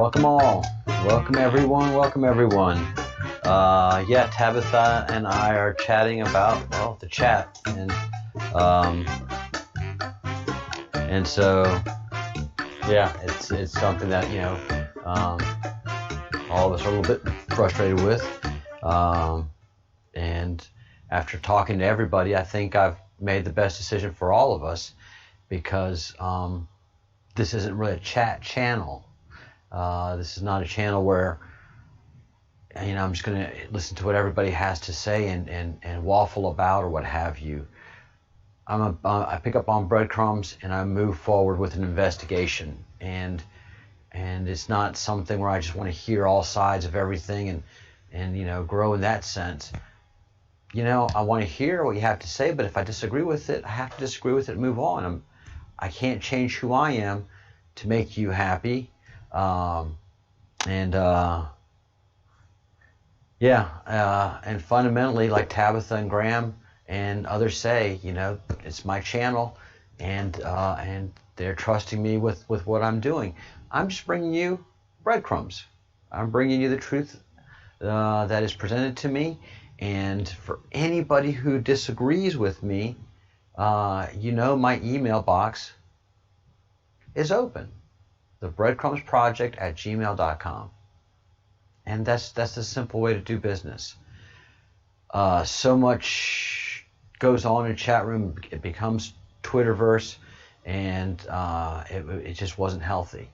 Welcome all. Welcome everyone. Welcome everyone. Yeah, Tabitha and I are chatting about, well, the chat. And so, yeah, it's something that, you know, all of us are a little bit frustrated with. And after talking to everybody, I think I've made the best decision for all of us, because this isn't really a chat channel. This is not a channel where, you know, I'm just going to listen to what everybody has to say and waffle about or what have you. I pick up on breadcrumbs and I move forward with an investigation, and it's not something where I just want to hear all sides of everything and you know, grow in that sense. You know, I want to hear what you have to say, but if I disagree with it, I have to disagree with it and move on. I can't change who I am to make you happy. And fundamentally, like Tabitha and Graham and others say, you know, it's my channel, and they're trusting me with what I'm doing. I'm just bringing you breadcrumbs. I'm bringing you the truth that is presented to me, and for anybody who disagrees with me, you know, my email box is open. thebreadcrumbsproject@gmail.com. And that's the simple way to do business. So much goes on in chat room, it becomes Twitterverse, and it just wasn't healthy.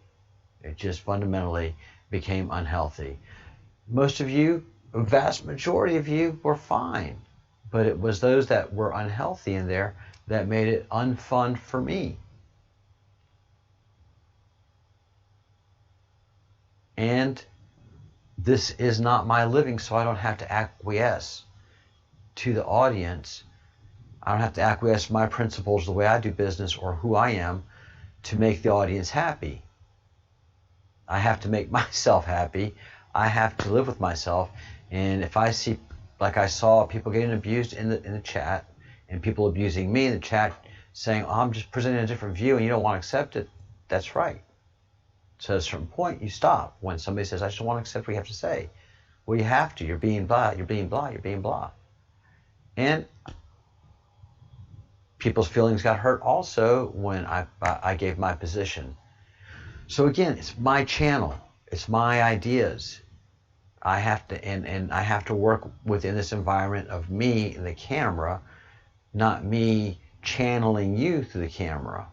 It just fundamentally became unhealthy. Most of you, a vast majority of you, were fine, but it was those that were unhealthy in there that made it unfun for me. And this is not my living, so I don't have to acquiesce to the audience. I don't have to acquiesce my principles, the way I do business, or who I am, to make the audience happy. I have to make myself happy. I have to live with myself. And if I see, like I saw people getting abused in the chat, and people abusing me in the chat, saying, oh, I'm just presenting a different view and you don't want to accept it, that's right. So at a certain point, you stop. When somebody says, I just don't want to accept what you have to say. Well, you have to. You're being blah, you're being blah, you're being blah. And people's feelings got hurt also when I gave my position. So again, it's my channel. It's my ideas. I have to, and I have to work within this environment of me and the camera, not me channeling you through the camera.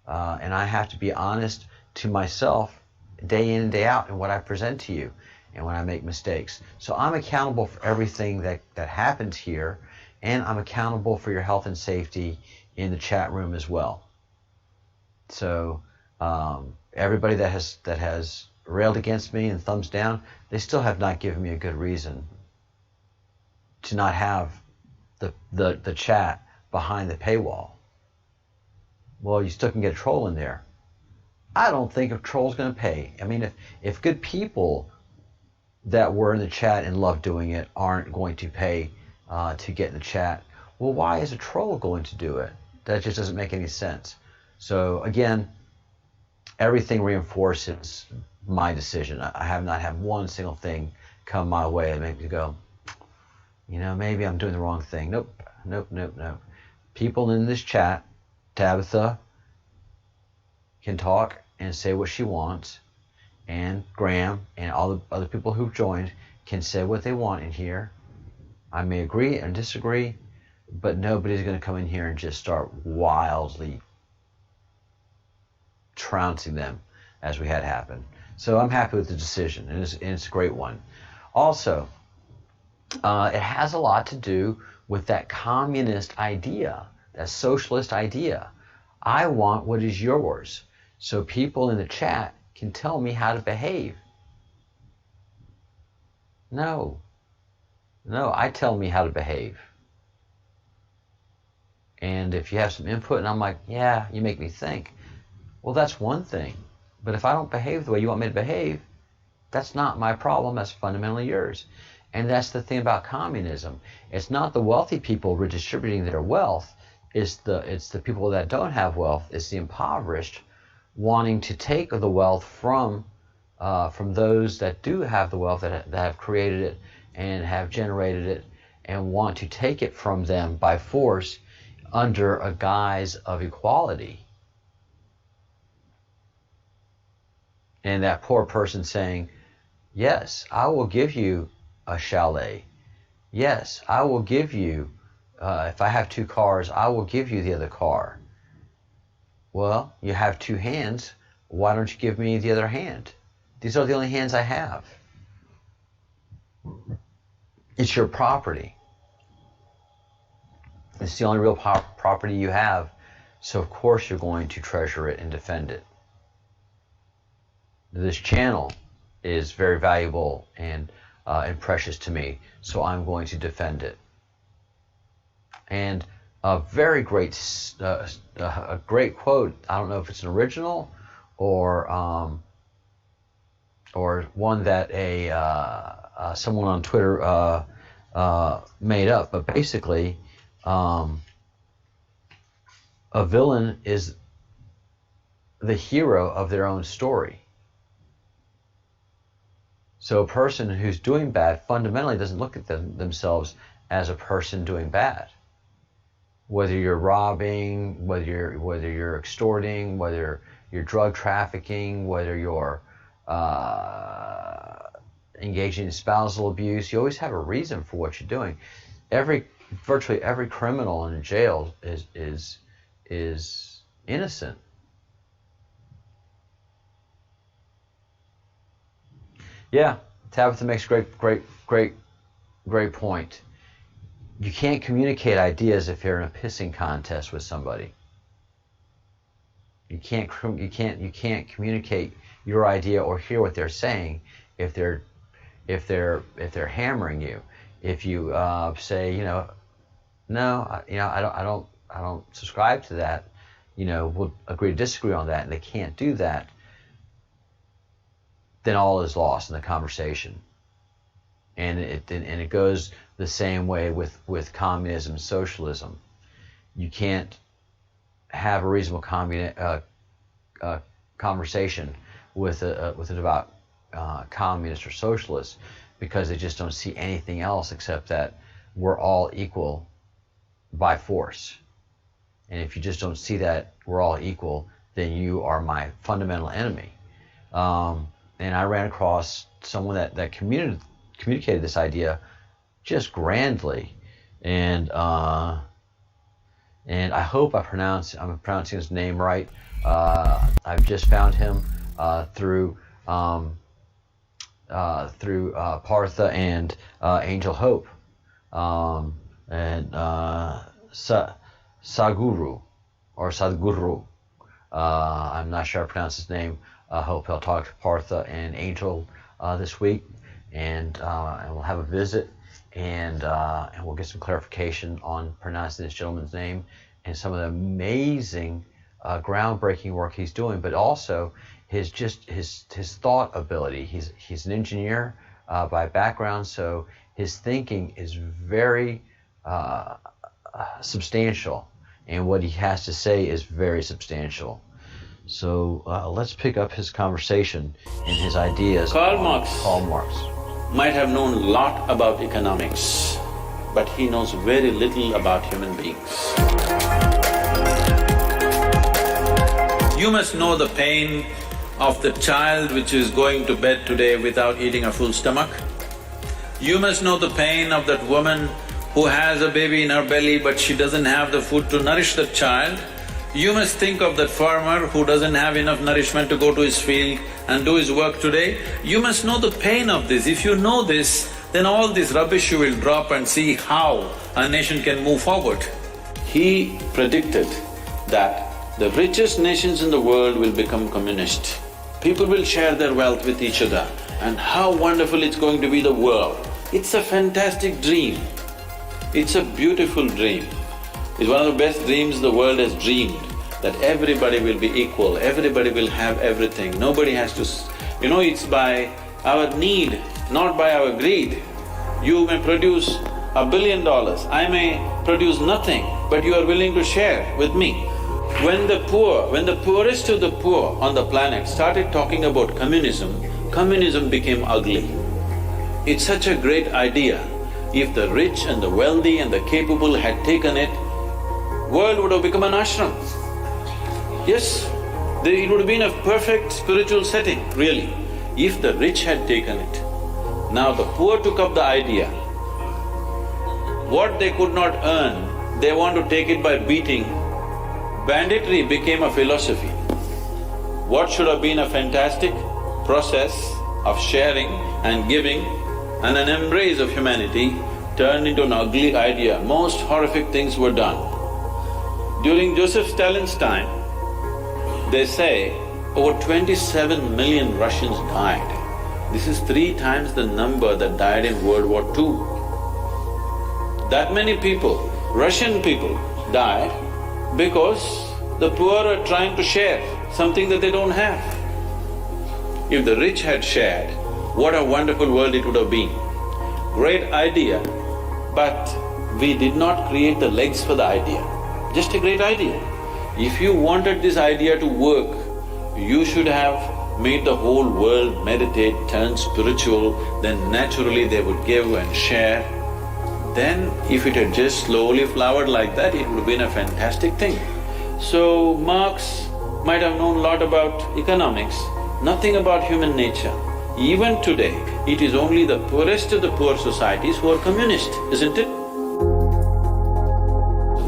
And I have to be honest to myself day in and day out in what I present to you and when I make mistakes. So I'm accountable for everything that happens here, and I'm accountable for your health and safety in the chat room as well. So everybody that has railed against me and thumbs down, they still have not given me a good reason to not have the chat behind the paywall. Well, you still can get a troll in there. I don't think a troll's going to pay. I mean, if good people that were in the chat and love doing it aren't going to pay to get in the chat, well, why is a troll going to do it? That just doesn't make any sense. So again, everything reinforces my decision. I have not had one single thing come my way that makes me go, you know, maybe I'm doing the wrong thing. Nope, nope, nope, nope. People in this chat, Tabitha can talk and say what she wants, and Graham and all the other people who've joined can say what they want in here. I may agree and disagree, but nobody's going to come in here and just start wildly trouncing them as we had happen. So I'm happy with the decision, and it's a great one. Also, it has a lot to do with that communist idea, that socialist idea. I want what is yours. So people in the chat can tell me how to behave. No, I tell me how to behave. And if you have some input and I'm like, yeah, you make me think, well, that's one thing. But if I don't behave the way you want me to behave, that's not my problem. That's fundamentally yours. And that's the thing about communism. It's not the wealthy people redistributing their wealth. It's the people that don't have wealth. It's the impoverished wanting to take the wealth from from those that do have the wealth, that have created it and have generated it, and want to take it from them by force under a guise of equality. And that poor person saying, yes, I will give you a chalet. Yes, I will give you, if I have 2 cars, I will give you the other car. Well, you have 2 hands. Why don't you give me the other hand? These are the only hands I have. It's your property. It's the only real property you have. So of course you're going to treasure it and defend it. This channel is very valuable and precious to me, so I'm going to defend it. And a very great, a great quote. I don't know if it's an original or one that someone on Twitter made up. But basically, a villain is the hero of their own story. So a person who's doing bad fundamentally doesn't look at themselves as a person doing bad. Whether you're robbing, whether you're extorting, whether you're drug trafficking, whether you're engaging in spousal abuse, you always have a reason for what you're doing. Virtually every criminal in jail is innocent. Yeah, Tabitha makes a great point. You can't communicate ideas if you're in a pissing contest with somebody. You can't communicate your idea or hear what they're saying if they're hammering you. If you say, no, I don't subscribe to that. We'll agree to disagree on that, and they can't do that. Then all is lost in the conversation. And it goes the same way with communism and socialism. You can't have a reasonable conversation with an devout communist or socialist, because they just don't see anything else except that we're all equal by force. And if you just don't see that we're all equal, then you are my fundamental enemy. And I ran across someone that communicated this idea just grandly, and I hope I'm pronouncing his name right. I've just found him through Partha and Angel Hope, and Sadhguru or Sadhguru. I'm not sure I pronounced his name. I hope he'll talk to Partha and Angel this week, and we'll have a visit, and we'll get some clarification on pronouncing this gentleman's name and some of the amazing, groundbreaking work he's doing, but also his thought ability. He's an engineer by background, so his thinking is very substantial, and what he has to say is very substantial. So let's pick up his conversation and his ideas. Karl Marx might have known a lot about economics, but he knows very little about human beings. You must know the pain of the child which is going to bed today without eating a full stomach. You must know the pain of that woman who has a baby in her belly but she doesn't have the food to nourish that child. You must think of that farmer who doesn't have enough nourishment to go to his field and do his work today. You must know the pain of this. If you know this, then all this rubbish you will drop and see how a nation can move forward. He predicted that the richest nations in the world will become communist. People will share their wealth with each other, and how wonderful it's going to be the world. It's a fantastic dream. It's a beautiful dream. It's one of the best dreams the world has dreamed, that everybody will be equal, everybody will have everything, nobody has to… it's by our need, not by our greed. You may produce $1 billion, I may produce nothing, but you are willing to share with me. When the poorest of the poor on the planet started talking about communism, communism became ugly. It's such a great idea. If the rich and the wealthy and the capable had taken it, world would have become an ashram. Yes, it would have been a perfect spiritual setting, really, if the rich had taken it. Now the poor took up the idea. What they could not earn, they want to take it by beating. Banditry became a philosophy. What should have been a fantastic process of sharing and giving and an embrace of humanity turned into an ugly idea. Most horrific things were done. During Joseph Stalin's time, they say over 27 million Russians died. This is 3 times the number that died in World War II. That many people, Russian people, died because the poor are trying to share something that they don't have. If the rich had shared, what a wonderful world it would have been. Great idea, but we did not create the legs for the idea. Just a great idea. If you wanted this idea to work, you should have made the whole world meditate, turn spiritual, then naturally they would give and share. Then if it had just slowly flowered like that, it would have been a fantastic thing. So Marx might have known a lot about economics, nothing about human nature. Even today, it is only the poorest of the poor societies who are communist, isn't it?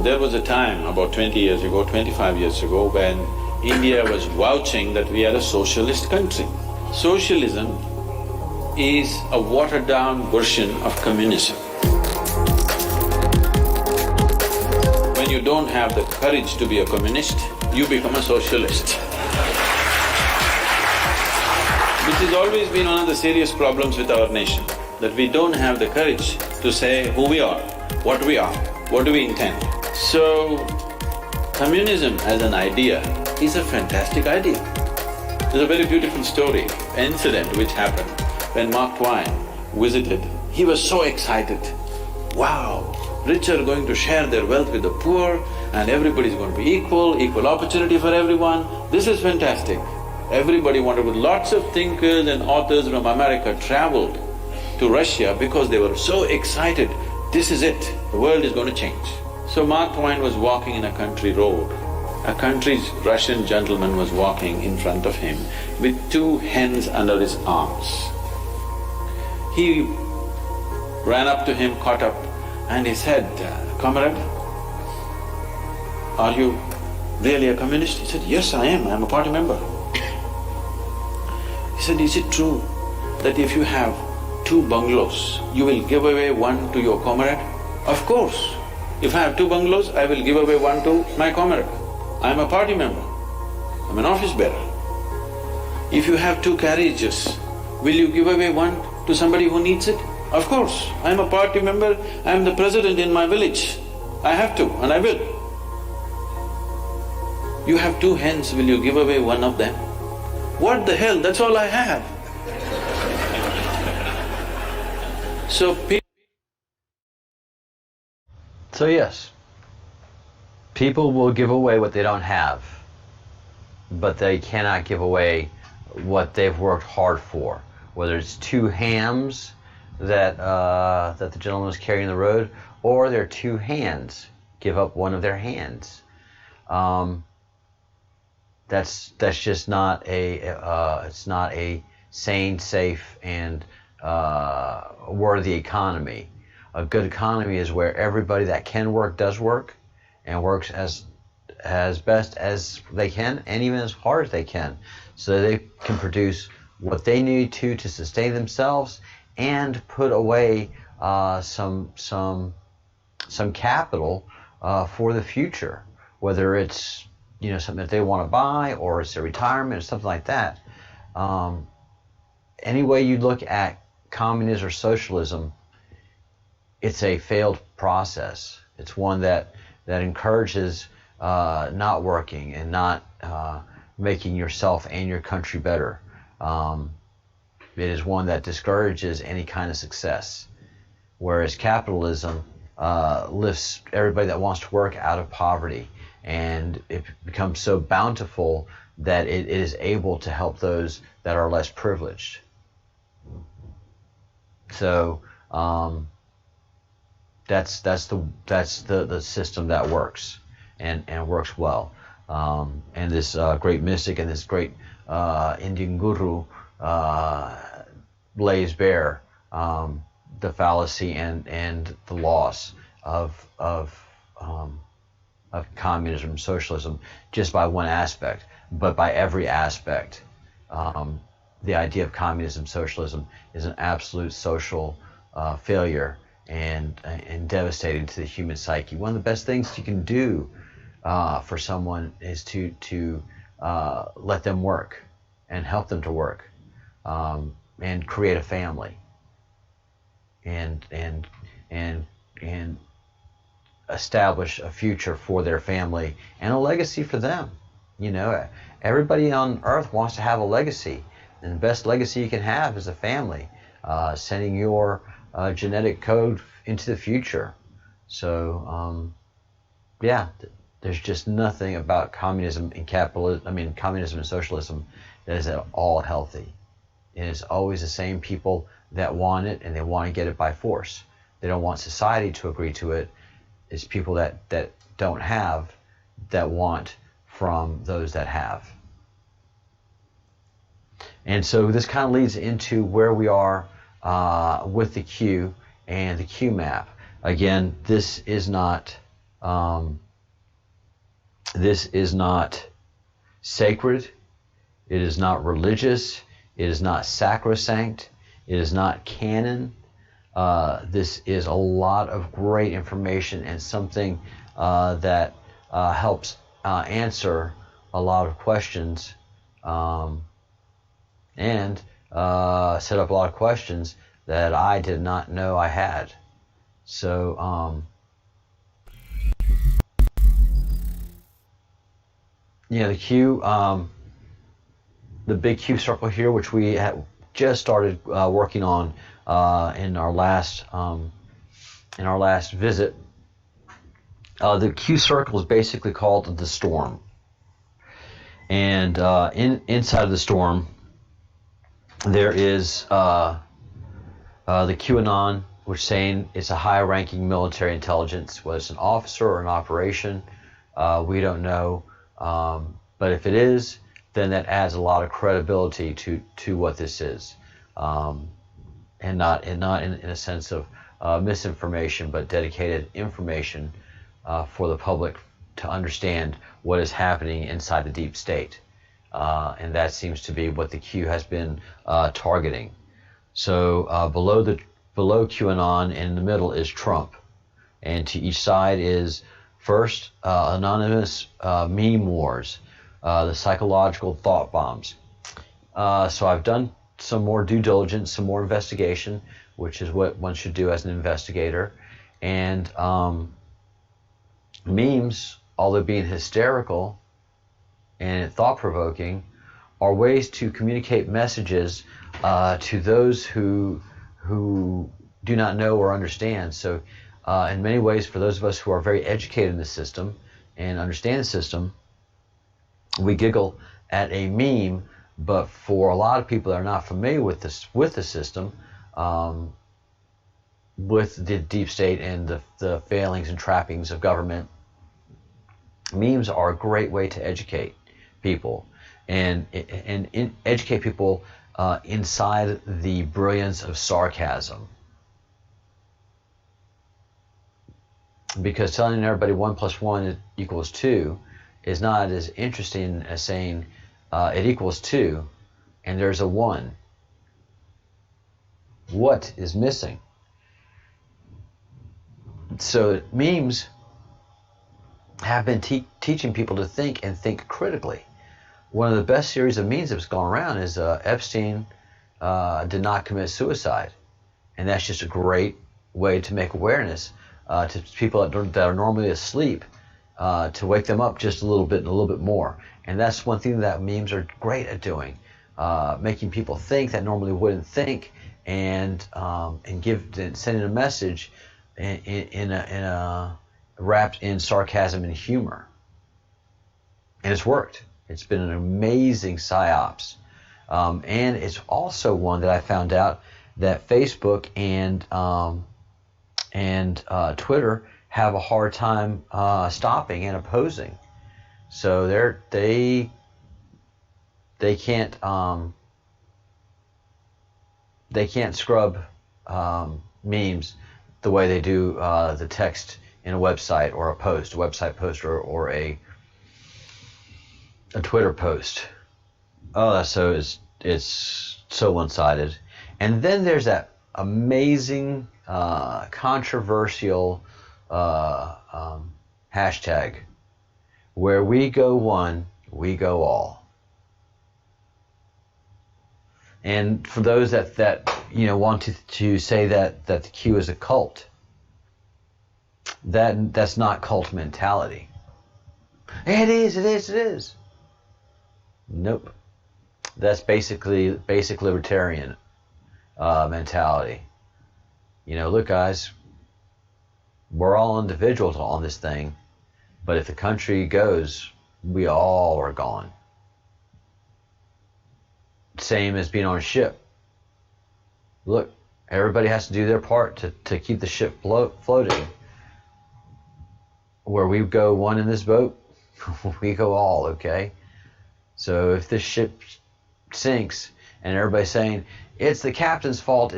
There was a time about 20 years ago, 25 years ago, when India was vouching that we are a socialist country. Socialism is a watered-down version of communism. When you don't have the courage to be a communist, you become a socialist. Which has always been one of the serious problems with our nation, that we don't have the courage to say who we are, what do we intend. So, communism as an idea is a fantastic idea. There's a very beautiful story, incident which happened when Mark Twain visited. He was so excited. Wow, rich are going to share their wealth with the poor and everybody's going to be equal opportunity for everyone. This is fantastic. Everybody wanted, with lots of thinkers and authors from America traveled to Russia because they were so excited. This is it, the world is going to change. So Mark Twain was walking in a country road. A country's Russian gentleman was walking in front of him with 2 hens under his arms. He ran up to him, caught up, and he said, "Comrade, are you really a communist?" He said, "Yes, I am a party member." He said, "Is it true that if you have 2 bungalows, you will give away 1 to your comrade?" "Of course. If I have 2 bungalows, I will give away 1 to my comrade. I am a party member, I am an office bearer. If you have 2 carriages, will you give away 1 to somebody who needs it?" "Of course, I am a party member, I am the president in my village. I have to and I will." "You have 2 hens, will you give away 1 of them?" "What the hell, that's all I have." So yes, people will give away what they don't have, but they cannot give away what they've worked hard for. Whether it's 2 hams that the gentleman was carrying the road, or their 2 hands, give up 1 of their hands. That's just not it's not a sane, safe, and worthy economy. A good economy is where everybody that can work does work, and works as best as they can, and even as hard as they can, so they can produce what they need to sustain themselves and put away some capital for the future, whether it's something that they want to buy, or it's their retirement, or something like that. Any way you look at communism or socialism, it's a failed process. It's one that encourages not working and not making yourself and your country better. It is one that discourages any kind of success, whereas capitalism lifts everybody that wants to work out of poverty, and it becomes so bountiful that it is able to help those that are less privileged. So that's the system that works and works well. And this great mystic and this great Indian guru lays bare the fallacy and the loss of communism, socialism, just by one aspect, but by every aspect. The idea of communism, socialism is an absolute social failure and devastating to the human psyche. One of the best things you can do for someone is to let them work and help them to work and create a family and establish a future for their family and a legacy for them. You know, everybody on earth wants to have a legacy, and the best legacy you can have is a family, sending your genetic code into the future. So yeah, there's just nothing about communism and communism and socialism that is at all healthy. It is always the same people that want it, and they want to get it by force. They don't want society to agree to it. It's people that don't have that want from those that have. And so this kind of leads into where we are with the Q and the Q map. Again, this is not sacred. It is not religious. It is not sacrosanct. It is not canon. This is a lot of great information and something that helps answer a lot of questions and set up a lot of questions that I did not know I had. So the Q, the big Q circle here, which we had just started working on in our last visit. The Q circle is basically called the storm, and inside of the storm there is the QAnon, which is saying it's a high-ranking military intelligence. Whether it's an officer or an operation, we don't know. But if it is, then that adds a lot of credibility to what this is, and not in a sense of misinformation, but dedicated information for the public to understand what is happening inside the deep state. And that seems to be what the Q has been targeting. So below QAnon and in the middle is Trump, and to each side is first anonymous meme wars, the psychological thought bombs. So I've done some more due diligence, some more investigation, which is what one should do as an investigator. And memes, although being hysterical and thought-provoking, are ways to communicate messages to those who do not know or understand. So in many ways, for those of us who are very educated in the system and understand the system, we giggle at a meme, but for a lot of people that are not familiar with the system, with the deep state and the failings and trappings of government, memes are a great way to educate people and educate people inside the brilliance of sarcasm. Because telling everybody 1 + 1 = 2 is not as interesting as saying it equals 2 and there's a 1. What is missing? So memes have been teaching people to think and think critically. One of the best series of memes that's gone around is Epstein did not commit suicide, and that's just a great way to make awareness to people that are normally asleep, to wake them up just a little bit and a little bit more. And that's one thing that memes are great at doing, making people think that normally wouldn't think, and sending a message wrapped in sarcasm and humor. And it's worked. It's been an amazing psyops. And it's also one that I found out that Facebook and Twitter have a hard time stopping and opposing. So they can't scrub memes the way they do the text in a website or a website post or a Twitter post. Oh, it's so one-sided. And then there's that amazing controversial hashtag where we go one, we go all. And for those that want to say that the Q is a cult, that's not cult mentality. It is. Nope. That's basic libertarian mentality. Look, guys, we're all individuals on this thing, but if the country goes, we all are gone. Same as being on a ship. Look, everybody has to do their part to keep the ship floating. Where we go one in this boat, we go all, okay? So if this ship sinks and everybody's saying, it's the captain's fault,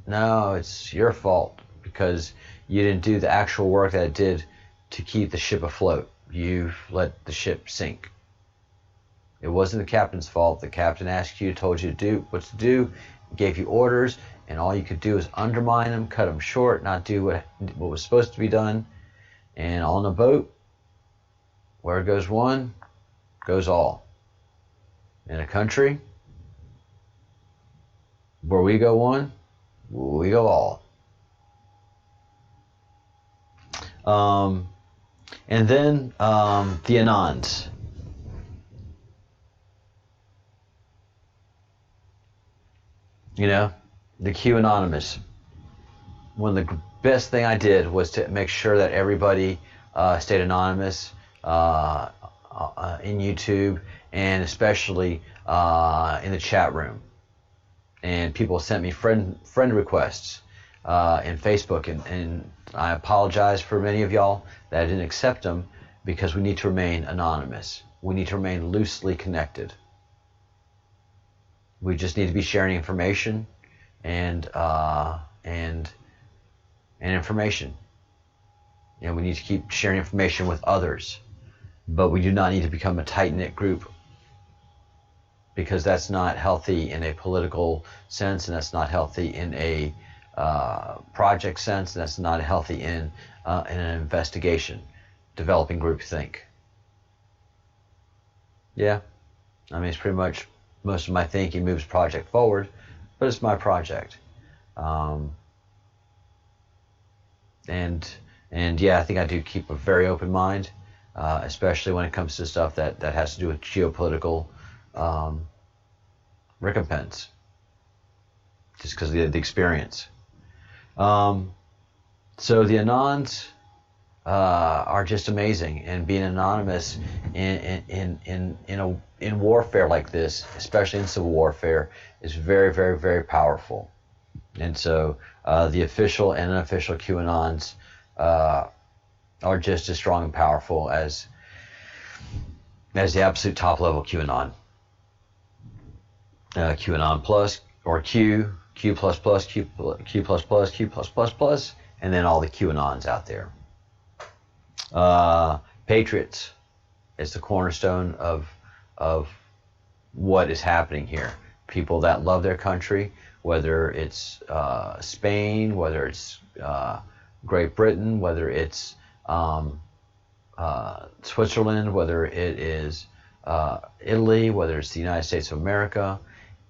no, it's your fault because you didn't do the actual work that it did to keep the ship afloat. You let the ship sink. It wasn't the captain's fault. The captain asked you, told you to do what to do, gave you orders, and all you could do is undermine them, cut them short, not do what was supposed to be done. And on a boat, where goes one, goes all. In a country, where we go one, we go all. And then the Anons. The Q Anonymous. One of the best thing I did was to make sure that everybody stayed anonymous in YouTube and especially in the chat room. And people sent me friend requests in Facebook, and I apologize for many of y'all that I didn't accept them because we need to remain anonymous. We need to remain loosely connected. We just need to be sharing information and information. And we need to keep sharing information with others. But we do not need to become a tight-knit group, because that's not healthy in a political sense, and that's not healthy in a project sense, and that's not healthy in an investigation, developing groupthink. Yeah, I mean, it's pretty much most of my thinking moves project forward, but it's my project. And yeah, I think I do keep a very open mind, especially when it comes to stuff that has to do with geopolitical recompense, just because of the experience. So the Anons are just amazing, and being anonymous in warfare like this, especially in civil warfare, is very, very, very powerful. And so the official and unofficial QAnons are just as strong and powerful as the absolute top level QAnon. QAnon plus, or Q plus plus, Q plus plus, Q plus plus plus, and then all the QAnons out there. Patriots is the cornerstone of what is happening here. People that love their country, whether it's Spain, whether it's Great Britain, whether it's Switzerland, whether it is Italy, whether it's the United States of America.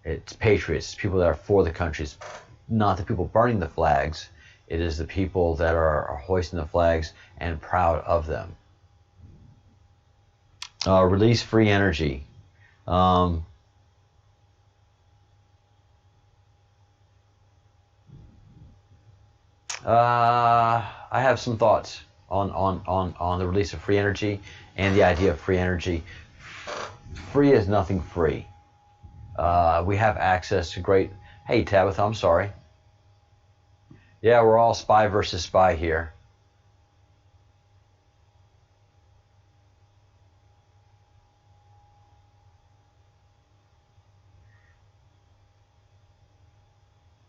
It's patriots, people that are for the country. It's not the people burning the flags. It is the people that are hoisting the flags and proud of them. Release free energy. I have some thoughts on the release of free energy and the idea of free energy. Free is nothing free. We have access to great Hey, Tabitha, I'm sorry. Yeah, we're all spy versus spy here.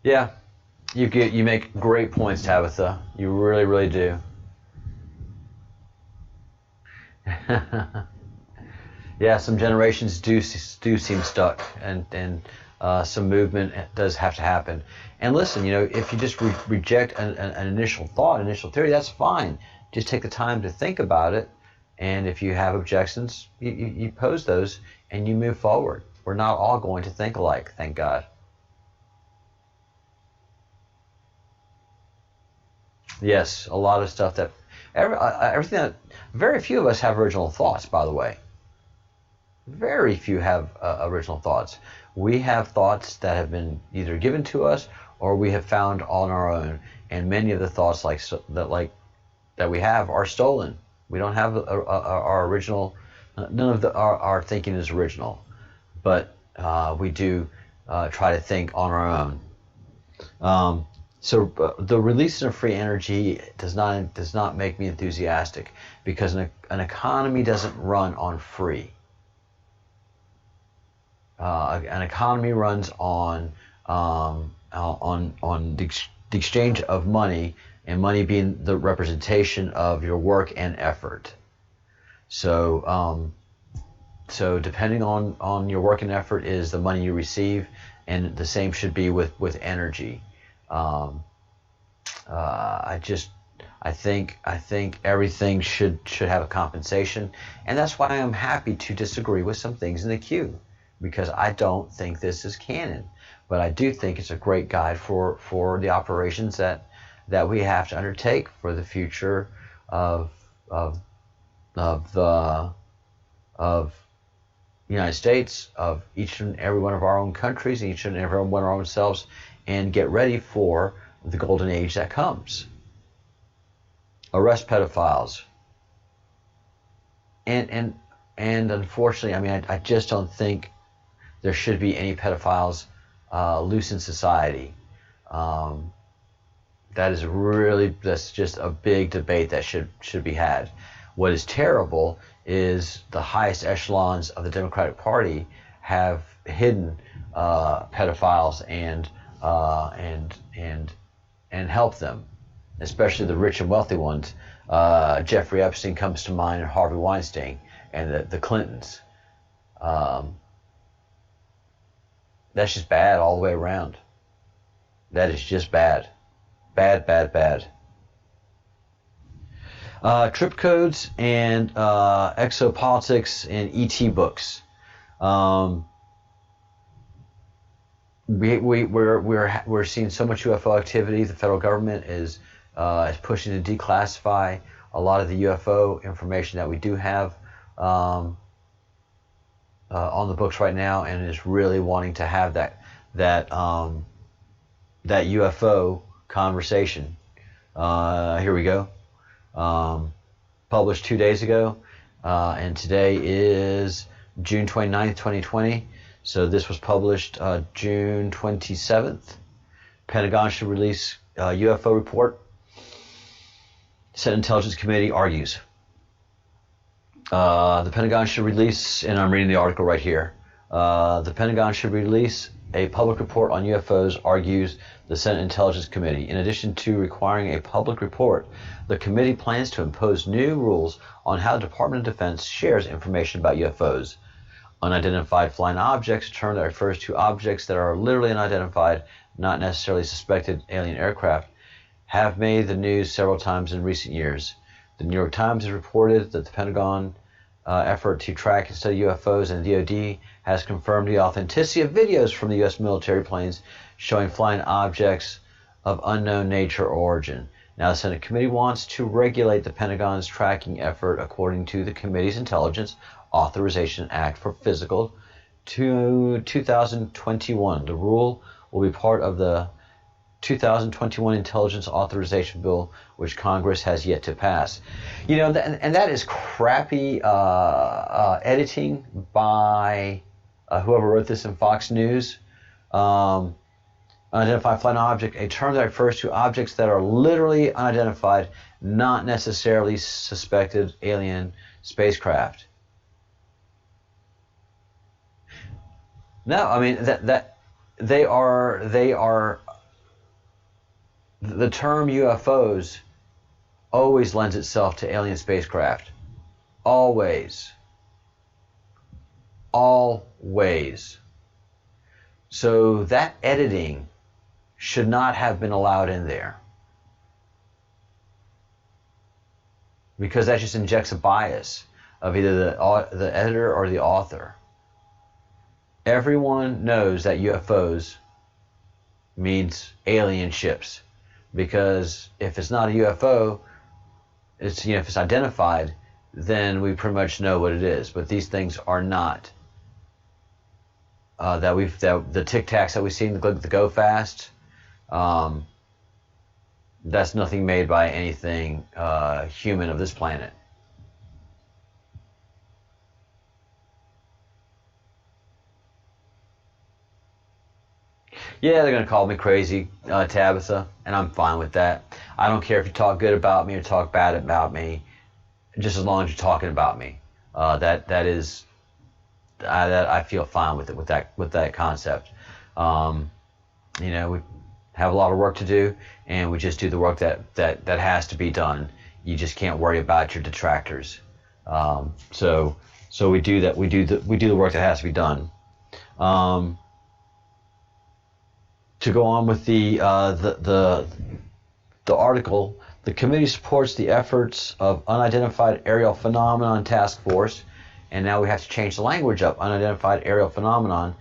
Yeah, you make great points, Tabitha. You really, really do. Yeah, some generations do seem stuck, and some movement does have to happen. And listen, if you just reject an initial thought, initial theory, that's fine. Just take the time to think about it, and if you have objections, you pose those, and you move forward. We're not all going to think alike, thank God. Yes, a lot of stuff that everything that very few of us have original thoughts, by the way. Very few have original thoughts. We have thoughts that have been either given to us or we have found on our own, and many of the thoughts that we have are stolen. We don't have our original. None of our thinking is original, but we do try to think on our own. So the release of free energy does not make me enthusiastic, because an economy doesn't run on free. An economy runs on the exchange of money, and money being the representation of your work and effort. So depending on your work and effort is the money you receive, and the same should be with energy. I think everything should have a compensation, and that's why I'm happy to disagree with some things in the queue, because I don't think this is canon, but I do think it's a great guide for the operations that we have to undertake for the future of the United States, of each and every one of our own countries, each and every one of our own selves, and get ready for the golden age that comes. Arrest pedophiles. And unfortunately, I mean, I just don't think there should be any pedophiles loose in society. That's just a big debate that should be had. What is terrible is the highest echelons of the Democratic Party have hidden pedophiles and help them, especially the rich and wealthy ones. Jeffrey Epstein comes to mind, and Harvey Weinstein, and the Clintons. That's just bad all the way around. That is just bad. Bad, bad, bad. Trip codes and exopolitics and ET books. We're seeing so much UFO activity. The federal government is pushing to declassify a lot of the UFO information that we do have on the books right now, and is really wanting to have that UFO conversation. Here we go. Published 2 days ago, and today is June 29th, 2020. So this was published June 27th. Pentagon should release UFO report. Senate Intelligence Committee argues. The Pentagon should release, and I'm reading the article right here. The Pentagon should release a public report on UFOs, argues the Senate Intelligence Committee. In addition to requiring a public report, the committee plans to impose new rules on how the Department of Defense shares information about UFOs. Unidentified flying objects, a term that refers to objects that are literally unidentified, not necessarily suspected alien aircraft, have made the news several times in recent years. The New York Times has reported that the Pentagon effort to track and study UFOs, and the DoD has confirmed the authenticity of videos from the U.S. military planes showing flying objects of unknown nature or origin. Now, the Senate committee wants to regulate the Pentagon's tracking effort according to the committee's Intelligence Authorization Act for Physical to 2021. The rule will be part of the 2021 Intelligence Authorization Bill, which Congress has yet to pass. You know, and that is crappy editing by whoever wrote this in Fox News. Unidentified flying object, a term that refers to objects that are literally unidentified, not necessarily suspected alien spacecraft. No, I mean that they are the term UFOs always lends itself to alien spacecraft. Always. Always. So that editing should not have been allowed in there, because that just injects a bias of either the editor or the author. Everyone knows that UFOs means alien ships, because if it's not a UFO, it's, if it's identified, then we pretty much know what it is. But these things are not. The Tic Tacs that we've seen, the Go Fast, that's nothing made by anything human of this planet. Yeah, they're going to call me crazy, Tabitha, and I'm fine with that. I don't care if you talk good about me or talk bad about me, just as long as you're talking about me. That I feel fine with it, with that concept. We have a lot of work to do, and we just do the work that has to be done. You just can't worry about your detractors. So we do that. We do the work that has to be done. To go on with the article, the committee supports the efforts of Unidentified Aerial Phenomenon Task Force, and now we have to change the language up. Unidentified Aerial Phenomenon,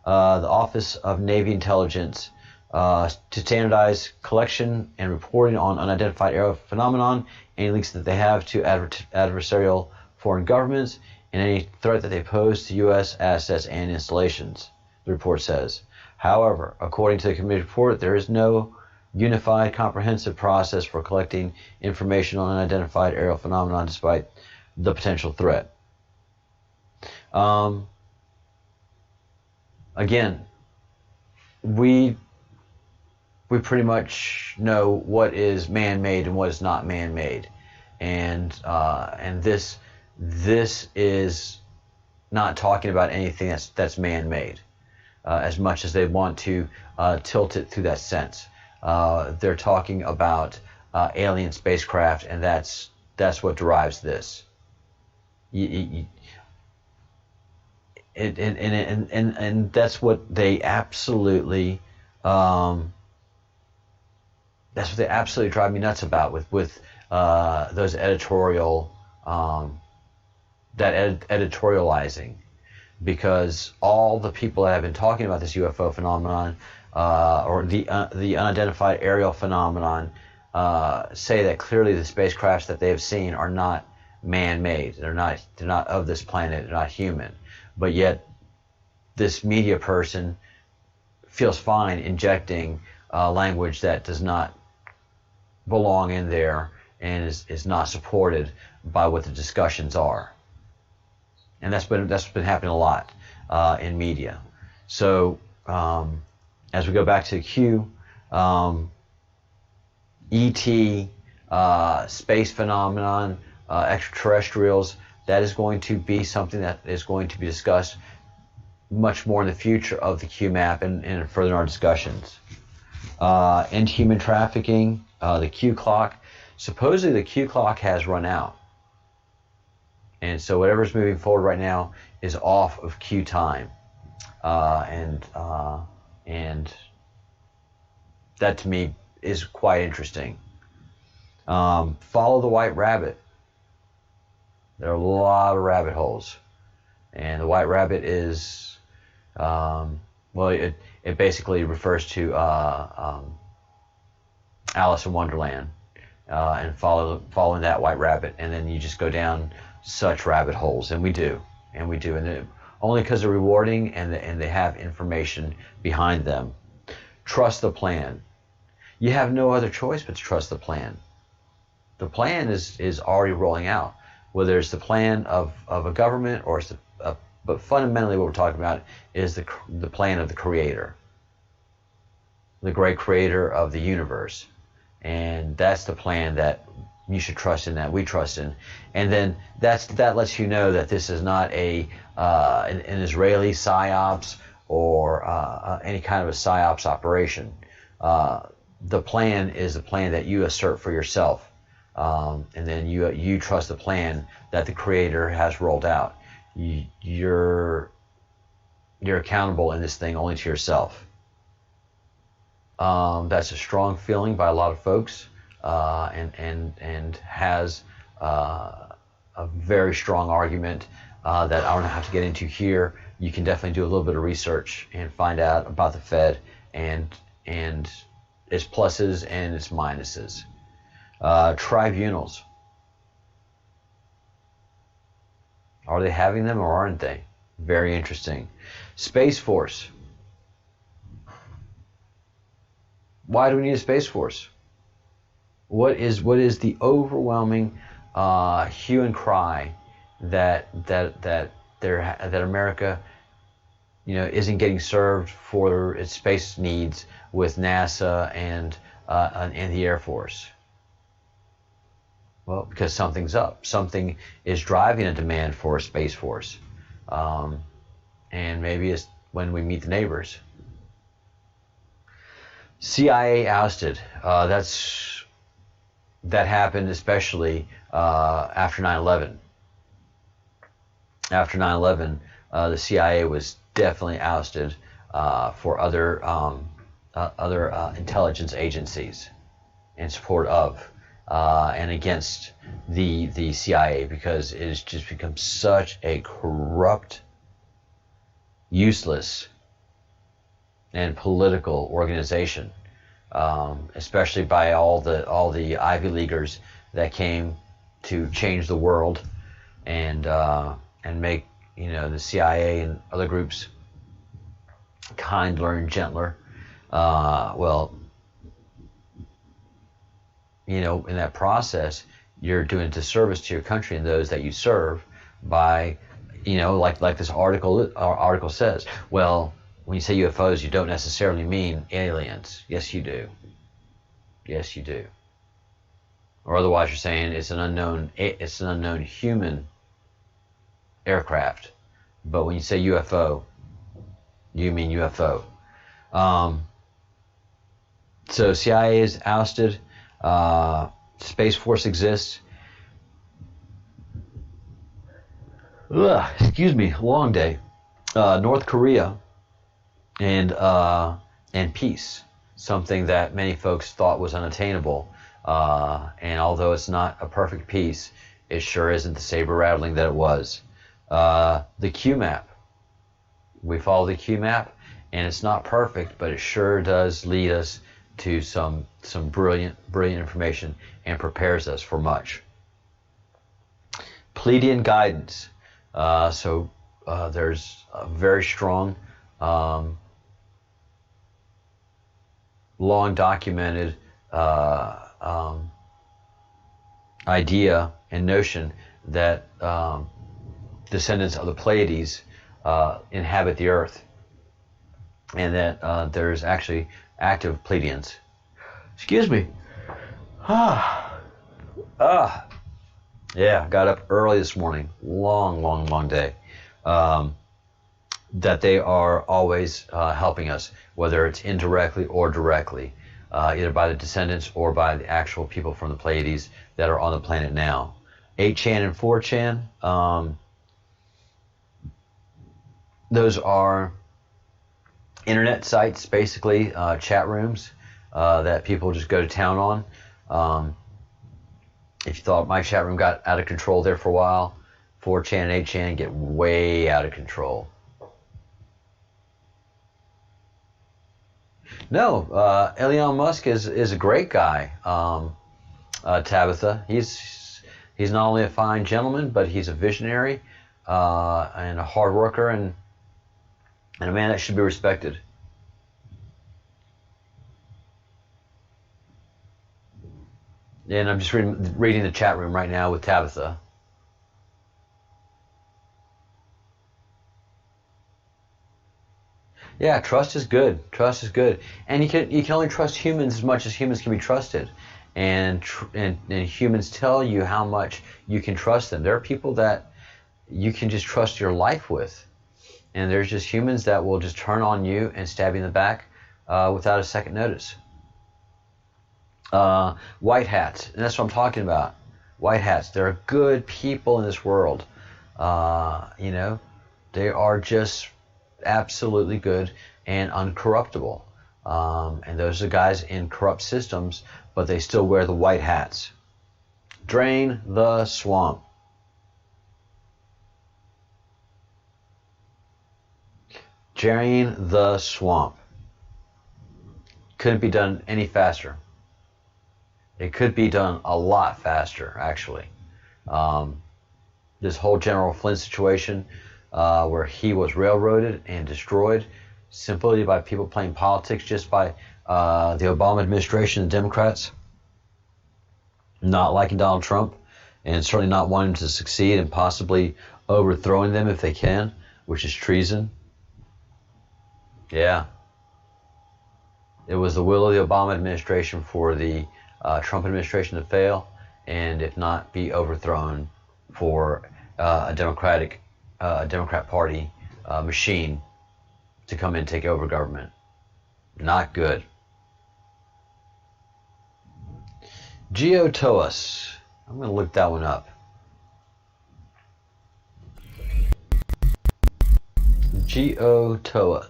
the Office of Navy Intelligence, to standardize collection and reporting on unidentified aerial phenomenon, any links that they have to adversarial foreign governments, and any threat that they pose to U.S. assets and installations, the report says. However, according to the committee report, there is no unified, comprehensive process for collecting information on unidentified aerial phenomenon despite the potential threat. Again, we pretty much know what is man-made and what is not man-made, and this is not talking about anything that's man-made. As much as they want to tilt it through that sense. They're talking about alien spacecraft, and that's what drives this. And that's what they absolutely drive me nuts about with those editorial editorializing. Because all the people that have been talking about this UFO phenomenon or the unidentified aerial phenomenon say that clearly the spacecrafts that they have seen are not man-made. They're not of this planet. They're not human. But yet, this media person feels fine injecting language that does not belong in there and is not supported by what the discussions are. And that's been happening a lot in media. So as we go back to the Q, ET, space phenomenon, extraterrestrials, that is going to be something that is going to be discussed much more in the future of the Q map and further in our discussions. End human trafficking, the Q clock. Supposedly the Q clock has run out. And so whatever's moving forward right now is off of Q time, and that to me is quite interesting. Follow the white rabbit. There are a lot of rabbit holes, and the white rabbit is it basically refers to Alice in Wonderland, and following that white rabbit, and then you just go down such rabbit holes, and we do, and only because they're rewarding and they have information behind them. Trust the plan. You have no other choice but to trust the plan. The plan is already rolling out, whether it's the plan of a government or it's but fundamentally what we're talking about is the plan of the Creator. the great creator of the universe. And that's the plan that you should trust in, that we trust in. And then that lets you know that this is not an Israeli psyops or any kind of a psyops operation. The plan is the plan that you assert for yourself, and then you trust the plan that the Creator has rolled out. You're accountable in this thing only to yourself. That's a strong feeling by a lot of folks, and has a very strong argument that I don't have to get into here. You can definitely do a little bit of research and find out about the Fed and its pluses and its minuses. Tribunals. Are they having them or aren't they? Very interesting. Space Force. Why do we need a Space Force? What is the overwhelming hue and cry that America, isn't getting served for its space needs with NASA and the Air Force? Well, because something's up. Something is driving a demand for a Space Force, and maybe it's when we meet the neighbors. CIA ousted. That happened especially after 9/11. After 9/11, the CIA was definitely ousted for other intelligence agencies in support of and against the CIA, because it has just become such a corrupt, useless, and political organization, especially by all the Ivy Leaguers that came to change the world and make the CIA and other groups kinder and gentler. In that process, you're doing a disservice to your country and those that you serve by, like this article says. Well, when you say UFOs, you don't necessarily mean aliens. Yes, you do. Yes, you do. Or otherwise, you're saying it's an unknown human aircraft. But when you say UFO, you mean UFO. So CIA is ousted. Space Force exists. Excuse me, long day. North Korea and peace, something that many folks thought was unattainable. And although it's not a perfect peace, it sure isn't the saber rattling that it was. The Q map. We follow the Q map, and it's not perfect, but it sure does lead us to some brilliant information and prepares us for much. Pleiadian guidance. So there's a very strong, long documented idea and notion that descendants of the Pleiades inhabit the Earth, and that there's actually active Pleiadians. Excuse me. Yeah, got up early this morning. Long day. That they are always helping us, whether it's indirectly or directly, either by the descendants or by the actual people from the Pleiades that are on the planet now. 8chan and 4chan, those are internet sites, basically chat rooms that people just go to town on. If you thought my chat room got out of control there for a while, 4chan and 8chan get way out of control. No, Elon Musk is a great guy. Tabitha, he's not only a fine gentleman, but he's a visionary and a hard worker and a man that should be respected. And I'm just reading the chat room right now with Tabitha. Yeah, trust is good. Trust is good, and you can only trust humans as much as humans can be trusted, and humans tell you how much you can trust them. There are people that you can just trust your life with, and there's just humans that will just turn on you and stab you in the back without a second notice. White hats, and that's what I'm talking about. White hats. There are good people in this world. They are just absolutely good and uncorruptible. And those are guys in corrupt systems, but they still wear the white hats. Drain the swamp. Drain the swamp. Couldn't be done any faster. It could be done a lot faster, actually. This whole General Flynn situation, where he was railroaded and destroyed simply by people playing politics, just by the Obama administration and Democrats not liking Donald Trump, and certainly not wanting to succeed and possibly overthrowing them if they can, which is treason. Yeah. It was the will of the Obama administration for the Trump administration to fail, and if not, be overthrown for a Democrat Party machine to come in and take over government. Not good. Geotoas. I'm going to look that one up. Geotus.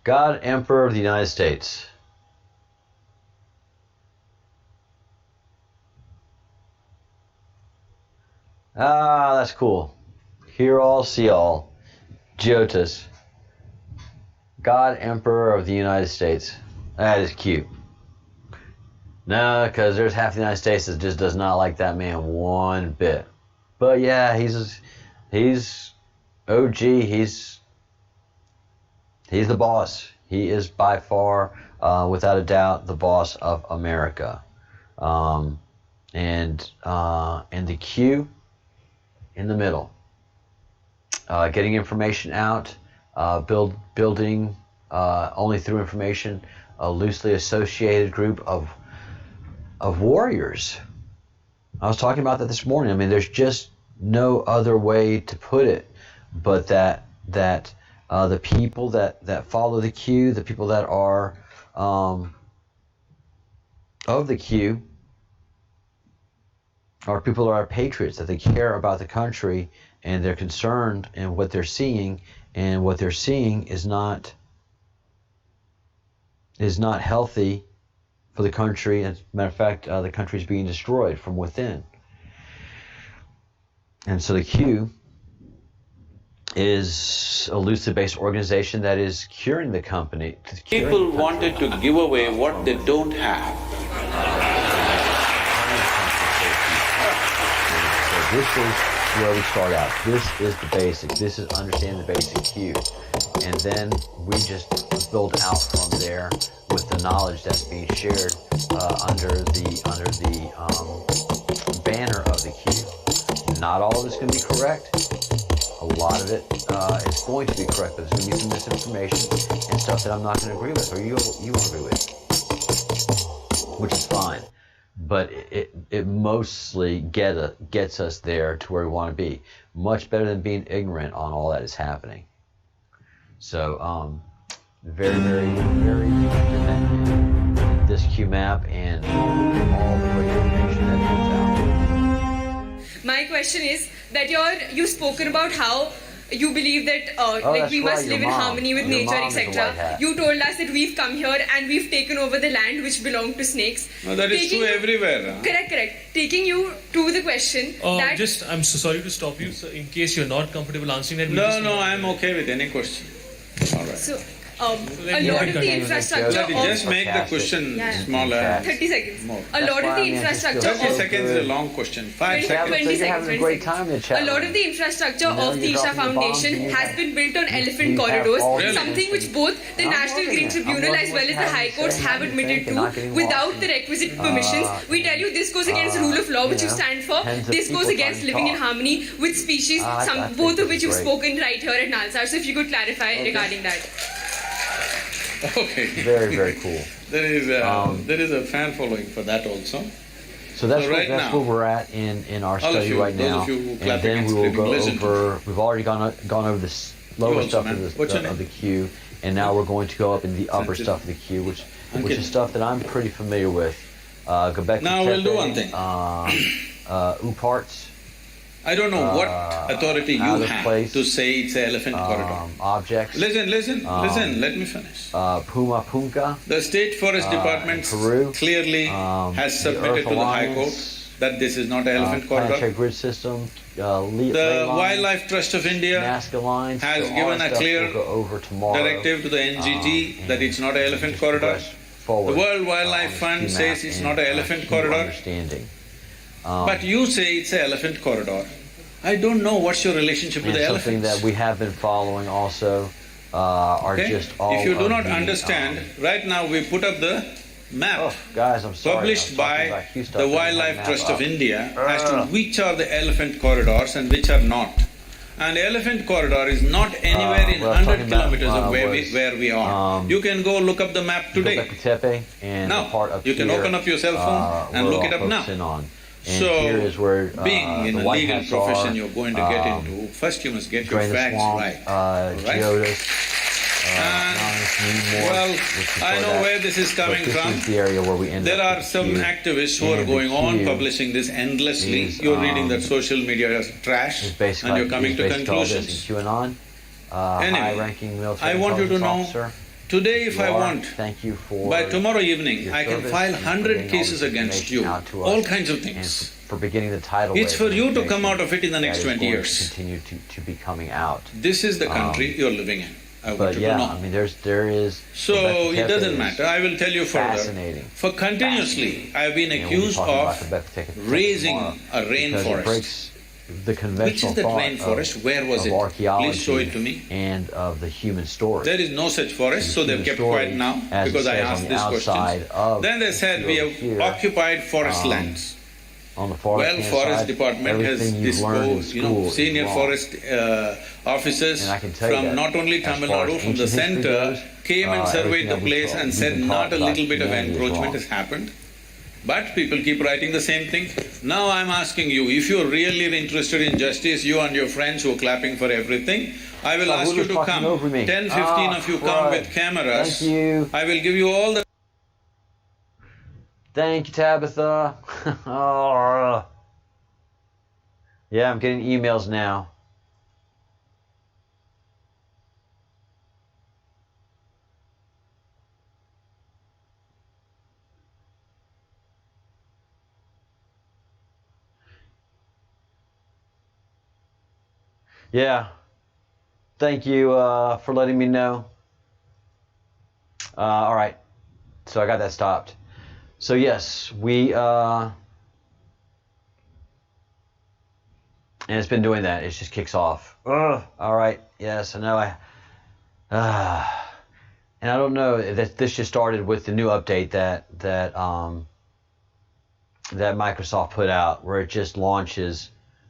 God, Emperor of the United States. Ah, that's cool. Hear all, see all. Geotus. God, Emperor of the United States. That is cute. No, because there's half the United States that just does not like that man one bit. But yeah, he's OG. He's the boss. He is by far, without a doubt, the boss of America. And the Q in the middle. Getting information out, building only through information, a loosely associated group of warriors. I was talking about that this morning. I mean, there's just no other way to put it, but that the people that follow the Q, the people that are of the Q, are people that are patriots, that they care about the country, and they're concerned in what they're seeing, and what they're seeing is not healthy for the country. As a matter of fact, the country is being destroyed from within. And so the Q is a loosely-based organization that is curing the company. People wanted to give away what they don't have. So this is where we start out. This is the basic. This is understanding the basic Q. And then we just build out from there with the knowledge that's being shared under the banner of the Q. Not all of it's going to be correct. A lot of it is going to be correct, but there's going to be some misinformation and stuff that I'm not going to agree with, or you won't agree with, which is fine. But it mostly gets us there to where we want to be. Much better than being ignorant on all that is happening. So, very, very, very interested this Q map and all the great information that comes out. My question is that you've spoken about how you believe that we must live in harmony with nature, etc. You told us that we've come here and we've taken over the land which belonged to snakes. No, that is true everywhere. Huh? Correct. Taking you to the question that... I'm so sorry to stop you. So in case you're not comfortable answering that... No, I'm okay with any question. All right. So, a lot of the infrastructure of... Just make the question smaller. 30 seconds. More. A lot of the infrastructure 30 of... seconds is a long question. 5 seconds. 20 You're seconds. having a great time in the chat A lot room. of the infrastructure You know, of the you're Isha dropping the bombs Foundation and you has have- been built on elephant you have corridors, all the something which both the I'm National loving Green it. I'm Tribunal loving as well what's as the High happening, Courts saying have what you admitted think and not to getting without lost the in, requisite permissions. We tell you this goes against rule of law, which you stand for. tens of This goes people against trying to living in talk. harmony with species, I think both of this which is you've great. spoken right here at Nalsar. So if you could clarify regarding that. Okay. Very, very cool. There is a fan following for that also. So that's, So right that's now, where we're at in our all of study you, right those now. of you who And clapping then and we will screaming, go listen to over, we've already gone over this lower also, stuff man. of What's your the name? queue, and now we're going to go up in the upper Sanjit. stuff of the queue, which Ankit. is stuff that I'm pretty familiar with. Göbekli Now we'll do Tepe, one thing. Uparts, I don't know what authority you out of have place, to say it's an elephant corridor. objects, Listen, let me finish. Puma Punka, The State Forest Department Peru, clearly has the submitted Earth to the High Court Alliance, that this is not an elephant planetary corridor. grid system, The Wildlife Trust of India Nazca lines, has so all given that a stuff clear will go over tomorrow. directive to the NGT that it's not an elephant just corridor. progress forward, The World Wildlife on Fund QMAP says it's and, not an elephant keep corridor. Understanding. But you say it's an elephant corridor. I don't know what's your relationship with And the something elephants. that we have been following also are Okay? just all If you do of not the, understand, right now we put up the map oh, guys, I'm sorry. published I'm talking by about Q stuff the and we Wildlife have Trust map of up. India as to which are the elephant corridors and which are not. And the elephant corridor is not anywhere in what I was 100 talking about, kilometers of where was, we are. You can go look up the map today. Göbekli Tepe and Now, the part up you can here, open up your cell phone and we're look all it up now. focusing on. And So, here is where being in the a white legal hats profession are, you're going to get into, first you must get your Drain the facts Swamp, right. All right? Geodis, Anonymous Needmore, Well, which is I where know that- where this is coming but this from. is the area where we end There up are with the some queue. activists who are And the going on queue publishing this endlessly. is, You're reading that social media is trash is basically, and you're coming to basically all this conclusions. in QAnon. Anyway, High-ranking military I want you to intelligence know, officer. today if You I are. want, Thank you for by tomorrow evening, your I can service file and for 100 getting all cases this against information you. out to All us kinds of and things. for beginning the tidal It's wave for you to information come out of it in the next that is 20 going to years. continue to be coming out. This is the country you're living in. I want But you yeah, to know. I mean, there is. So Göbekli it Tepe doesn't is matter. I will tell you further. Fascinating. For continuously, I've been And we'll be accused talking about of Göbekli Tepe raising tomorrow a because it rainforest. breaks the Which conventional is that thought rainforest? Where was of it? archaeology Please show it to me. and of the human story. There is no such forest, so they've human kept story, quiet now as it because I says on asked the these outside questions. of Then they said we have here, occupied forest lands. On the forest Well, forest side, department has everything you've learned in disposed, school is senior wrong. forest officers And I can tell you from that not only as Tamil far as Nadu, from the ancient history center, goes, came and surveyed everything the that we place taught- and we've said been not taught a about little bit of humanity is encroachment wrong. has happened. But people keep writing the same thing. Now I'm asking you, if you're really interested in justice, you and your friends who are clapping for everything, I will So ask who you was to talking come. over me? 10, 15 of you come crud. with cameras. Thank you. I will give you all the Thank you, Tabitha. Oh. Yeah, I'm getting emails now. Yeah. Thank you for letting me know. All right. So I got that stopped. So yes, we and it's been doing that. It just kicks off. Ugh. All right. Yes, I know. And I don't know that this just started with the new update that Microsoft put out, where it just launches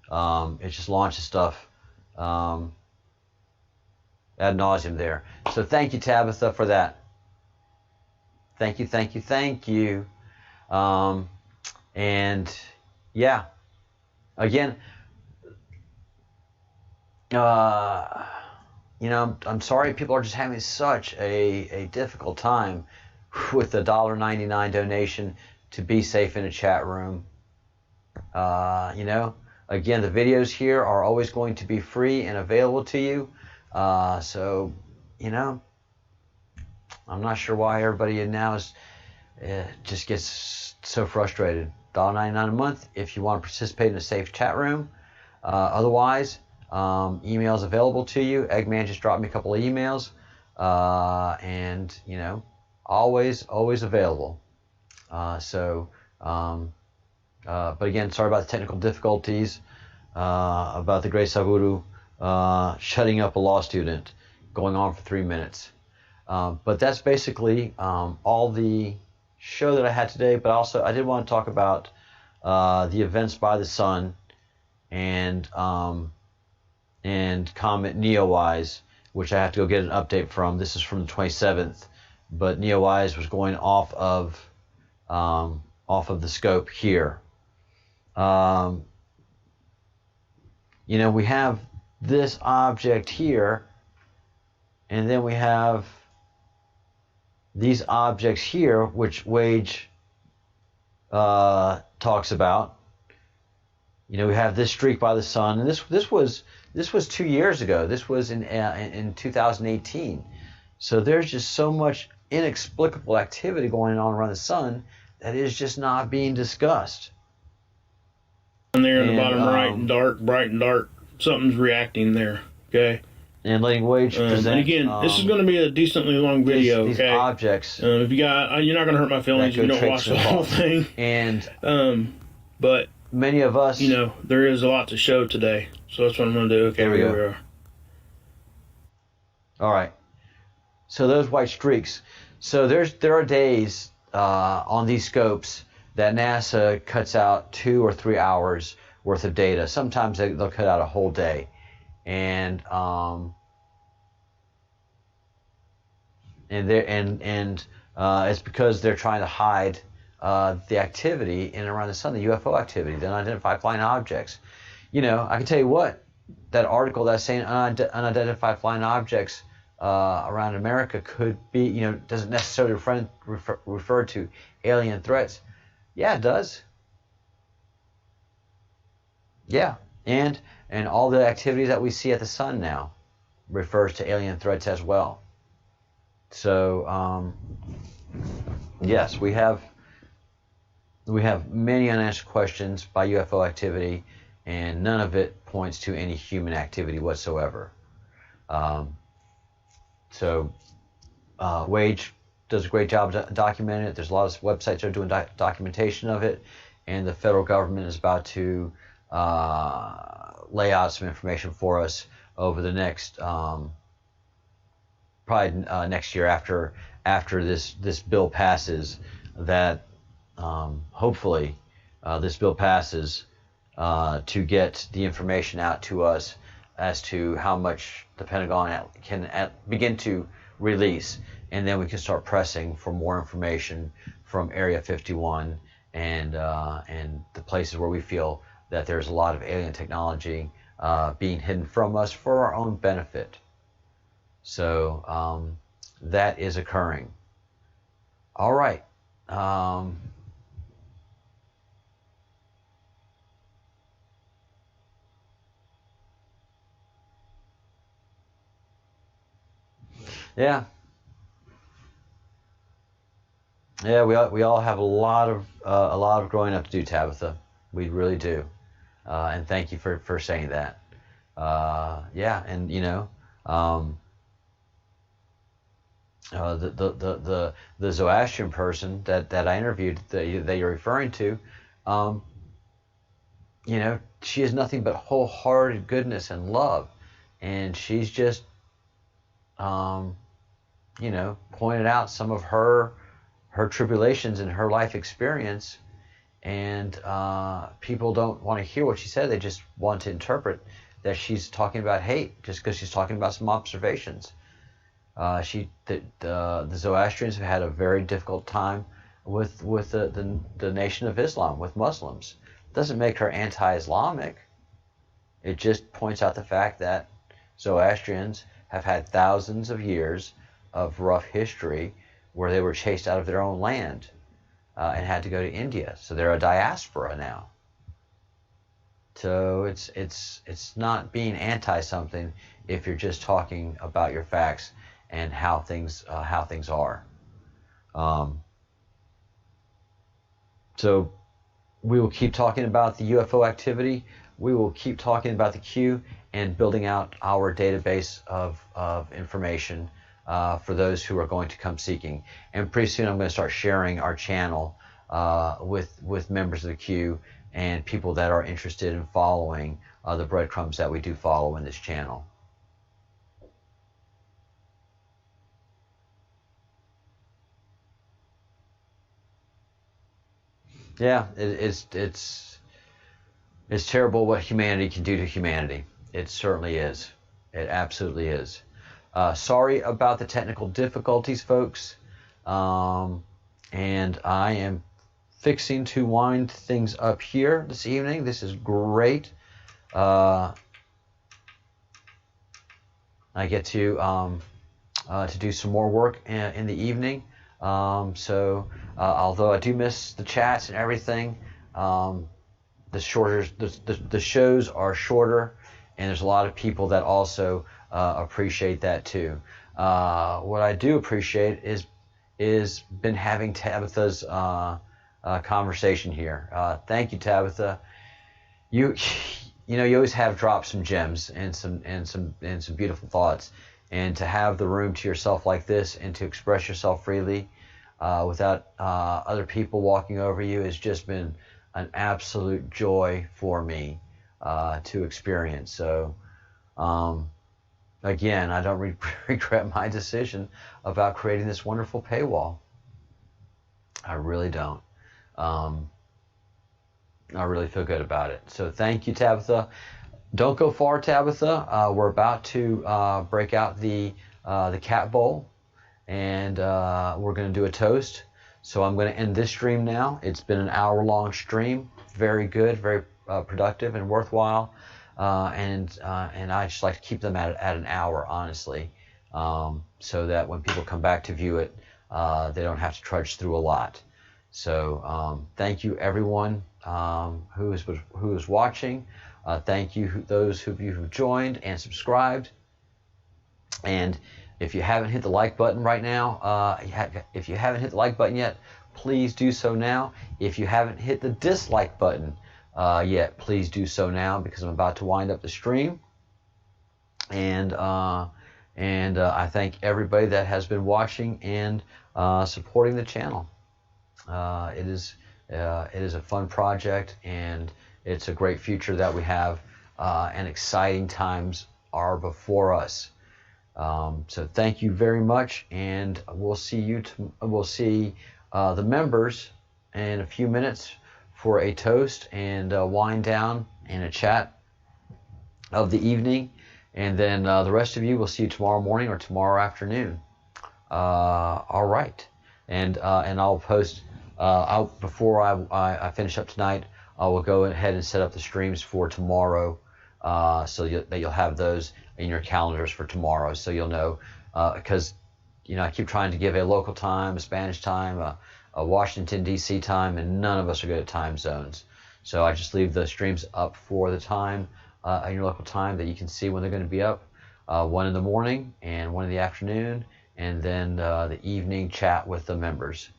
stuff ad nauseum there. So thank you, Tabitha, for that. Thank you. And yeah, again, I'm sorry people are just having such a difficult time with the $1.99 donation to be safe in a chat room. Again, the videos here are always going to be free and available to you. So, I'm not sure why everybody now is just gets so frustrated. $1.99 a month if you want to participate in a safe chat room. Otherwise, emails available to you. Eggman just dropped me a couple of emails. and always available. But again, sorry about the technical difficulties, about the Great Sadhguru shutting up a law student, going on for 3 minutes. But that's basically all the show that I had today. But also, I did want to talk about the events by the sun and Comet Neowise, which I have to go get an update from. This is from the 27th, but Neowise was going off of the scope here. We have this object here, and then we have these objects here, which Wage talks about. We have this streak by the sun, and this was 2 years ago. This was in 2018. So there's just so much inexplicable activity going on around the sun that is just not being discussed. And there in the bottom bright and dark, something's reacting there. Okay. And letting Wage present. And again, this is going to be a decently long video. These okay. Objects. If you got, you're not going to hurt my feelings if you don't watch the whole thing. And but many of us, there is a lot to show today, so that's what I'm going to do. Okay, here we go. are. All right. So those white streaks. So there are days on these scopes that NASA cuts out 2 or 3 hours worth of data. Sometimes they'll cut out a whole day, and it's because they're trying to hide the activity in and around the sun, the UFO activity, the unidentified flying objects. I can tell you what, that article that's saying unidentified flying objects around America could be, doesn't necessarily refer to alien threats. Yeah, it does. Yeah, and all the activity that we see at the sun now refers to alien threats as well. So, yes, we have many unanswered questions by UFO activity, and none of it points to any human activity whatsoever. Wage does a great job documenting it. There's a lot of websites that are doing documentation of it, and the federal government is about to lay out some information for us over the next, probably next year after this bill passes. That hopefully this bill passes to get the information out to us as to how much the Pentagon can begin to release, and then we can start pressing for more information from Area 51 and the places where we feel that there's a lot of alien technology being hidden from us for our own benefit. So that is occurring. All right. Yeah. Yeah, we all have a lot of growing up to do, Tabitha. We really do, and thank you for saying that. Yeah, and the Zoroastrian person that I interviewed that you're referring to, she is nothing but wholehearted goodness and love, and she's just pointed out some of her tribulations in her life experience, and people don't want to hear what she said. They just want to interpret that she's talking about hate just because she's talking about some observations. The Zoroastrians have had a very difficult time with the Nation of Islam, with Muslims. It doesn't make her anti-Islamic. It just points out the fact that Zoroastrians have had thousands of years of rough history where they were chased out of their own land and had to go to India. So they're a diaspora now. So it's not being anti-something if you're just talking about your facts and how things are. So we will keep talking about the UFO activity. We will keep talking about the Q and building out our database of information for those who are going to come seeking. And pretty soon I'm going to start sharing our channel with members of the queue and people that are interested in following the breadcrumbs that we do follow in this channel. Yeah, it's terrible what humanity can do to humanity. It certainly is. It absolutely is. Sorry about the technical difficulties, folks. And I am fixing to wind things up here this evening. This is great. I get to do some more work in the evening. So although I do miss the chats and everything, the shows are shorter, and there's a lot of people that also appreciate that too. What I do appreciate is been having Tabitha's conversation here. Thank you, Tabitha. You always have dropped some gems and some beautiful thoughts, and to have the room to yourself like this and to express yourself freely without other people walking over you has just been an absolute joy for me to experience. So again, I don't regret my decision about creating this wonderful paywall. I really don't. I really feel good about it. So thank you, Tabitha. Don't go far, Tabitha. We're about to break out the cat bowl, and we're going to do a toast. So I'm going to end this stream now. It's been an hour-long stream. Very good, very productive and worthwhile. And I just like to keep them at an hour, honestly, so that when people come back to view it, they don't have to trudge through a lot. So thank you, everyone who is watching. Thank you, those of you who've joined and subscribed. And if you haven't hit the like button right now, if you haven't hit the like button yet, please do so now. If you haven't hit the dislike button yet, please do so now, because I'm about to wind up the stream. And I thank everybody that has been watching and supporting the channel. It is a fun project, and it's a great future that we have, and exciting times are before us. So thank you very much, and we'll see the members in a few minutes for a toast and a wind down and a chat of the evening, and then the rest of you, we'll see you tomorrow morning or tomorrow afternoon. All right, and I'll post before I finish up tonight. I will go ahead and set up the streams for tomorrow, so that you'll have those in your calendars for tomorrow, so you'll know. Because I keep trying to give a local time, a Spanish time, a Washington D.C. time, and none of us are good at time zones. So I just leave the streams up for the time in your local time that you can see when they're going to be up. One in the morning and one in the afternoon, and then the evening chat with the members,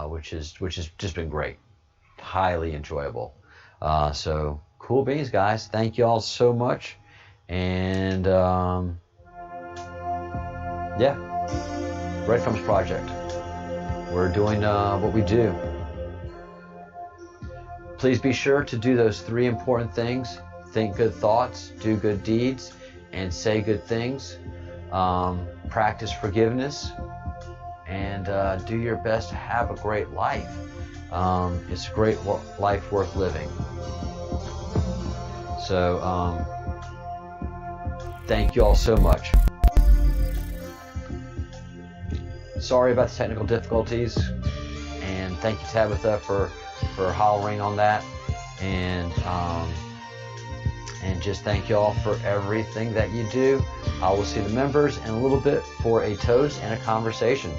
which has just been great. Highly enjoyable. So cool beans, guys. Thank you all so much. And yeah, Breadcrumbs Project. We're doing what we do. Please be sure to do those 3 important things: think good thoughts, do good deeds, and say good things. Practice forgiveness, and do your best to have a great life. It's a great life worth living. So thank you all so much. Sorry about the technical difficulties, and thank you, Tabitha, for hollering on that, and just thank you all for everything that you do. I will see the members in a little bit for a toast and a conversation.